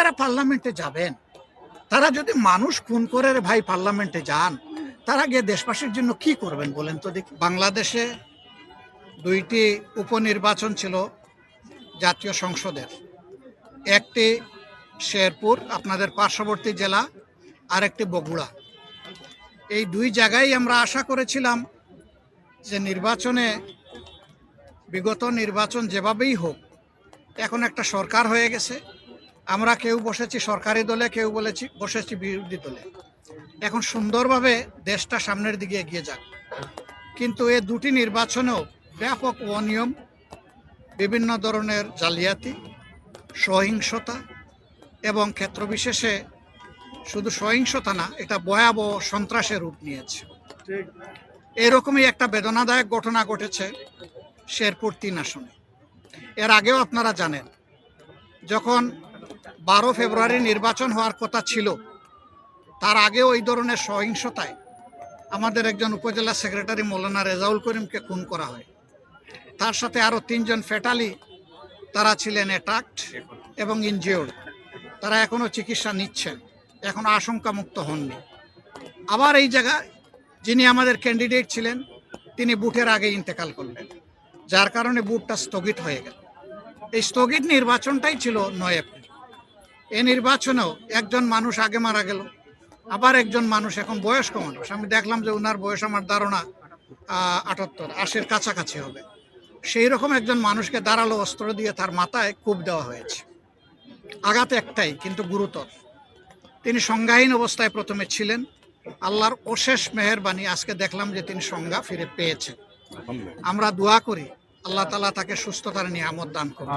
যারা পার্লামেন্টে যাবেন তারা যদি মানুষ খুন করে ভাই পার্লামেন্টে যান, তারা গিয়ে দেশবাসীর জন্য কি করবেন বলেন তো দেখি। বাংলাদেশে দুইটি উপনির্বাচন ছিল জাতীয় সংসদের, একটি শেরপুর আপনাদের পার্শ্ববর্তী জেলা, আর একটি বগুড়া। এই দুই জায়গায় আমরা আশা করেছিলাম যে নির্বাচনে, বিগত নির্বাচন যেভাবেই হোক, এখন একটা সরকার হয়ে গেছে, আমরা কেউ বসেছি সরকারি দলে, কেউ বসেছি বিরোধী দলে, এখন সুন্দরভাবে দেশটা সামনের দিকে এগিয়ে যাক। কিন্তু এই দুটি নির্বাচনেও ব্যাপক অনিয়ম, বিভিন্ন ধরনের জালিয়াতি, সহিংসতা এবং ক্ষেত্রবিশেষে শুধু সহিংসতা না, এটা ভয়াবহ সন্ত্রাসের রূপ নিয়েছে। এরকমই একটা বেদনাদায়ক ঘটনা ঘটেছে শেরপুর ৩ আসনে। এর আগেও আপনারা জানেন, যখন 12 ফেব্রুয়ারি নির্বাচন হওয়ার কথা ছিল, তার আগেও এই ধরনের সহিংসতায় আমাদের একজন উপজেলা সেক্রেটারি মৌলানা রেজাউল করিমকে খুন করা হয়। তার সাথে আরও 3 জন ফ্যাটালি, তারা ছিলেন অ্যাটাকড এবং ইনজিওর্ড। তারা এখনও চিকিৎসা নিচ্ছেন, এখনও আশঙ্কামুক্ত হননি। আবার এই জায়গায় যিনি আমাদের ক্যান্ডিডেট ছিলেন, তিনি বুথের আগে ইন্তেকাল করলেন, যার কারণে বুথটা স্থগিত হয়ে গেল। এই স্থগিত নির্বাচনটাই ছিল 9 এপ্রিল। এই নির্বাচনেও একজন মানুষ আগে মারা গেল, আবার একজন মানুষ, এখন বয়স্ক মানুষ, আমি দেখলাম যে ওনার বয়স আমার ধারণা 78-80-র কাছাকাছি হবে, সেই রকম একজন মানুষকে ধারালো অস্ত্র দিয়ে তার মাথায় কোপ দেওয়া হয়েছে। আঘাত একটাই, কিন্তু গুরুতর। তিনি সংজ্ঞাহীন অবস্থায় প্রথমে ছিলেন, আল্লাহর অশেষ মেহেরবানি আজকে দেখলাম যে তিনি সংজ্ঞা ফিরে পেয়েছেন। আমরা দোয়া করি আল্লাহ তাআলা তাকে সুস্থতার নিয়ামত দান করুন।